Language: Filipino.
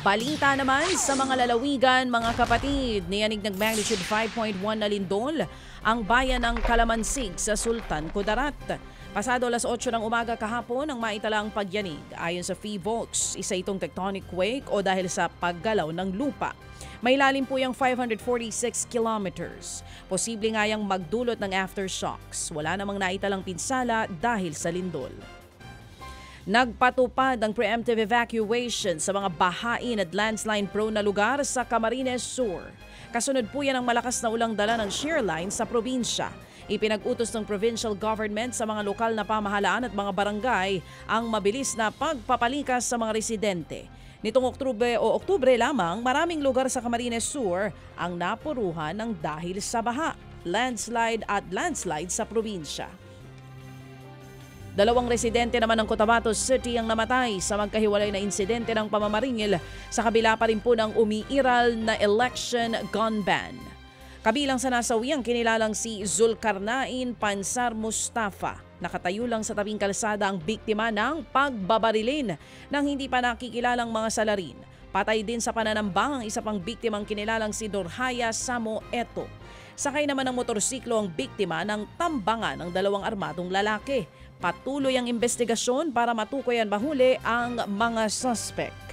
Balita naman sa mga lalawigan, mga kapatid, niyanig ng magnitude 5.1 na lindol ang bayan ng Kalamansig sa Sultan Kudarat. Pasado alas 8 ng umaga kahapon ang maitalang pagyanig. Ayon sa PHIVOLCS, isa itong tectonic quake o dahil sa paggalaw ng lupa. May lalim po yung 546 kilometers. Posible nga yang magdulot ng aftershocks. Wala namang naitalang pinsala dahil sa lindol. Nagpatupad ang preemptive evacuation sa mga bahain at landslide-prone na lugar sa Camarines Sur. Kasunod po yan ang malakas na ulang dala ng shear line sa probinsya. Ipinag-utos ng provincial government sa mga lokal na pamahalaan at mga barangay ang mabilis na pagpapalikas sa mga residente. Nitong Oktubre lamang, maraming lugar sa Camarines Sur ang napuruhan ng dahil sa baha, landslide sa probinsya. 2 residente naman ng Cotabato City ang namatay sa magkahiwalay na insidente ng pamamaringil sa kabila pa rin po ng umiiral na election gun ban. Kabilang sa nasawi ang kinilalang si Zulkarnain Pansar Mustafa. Nakatayo lang sa tabing kalsada ang biktima ng pagbabarilin ng hindi pa nakikilalang mga salarin. Patay din sa pananambang ang isa pang biktimang kinilalang si Dorhaya Samo Eto. Sakay naman ng motorsiklo ang biktima ng tambangan ng 2 armadong lalaki. Patuloy ang investigasyon para matukoy at mahuli ang mga suspect.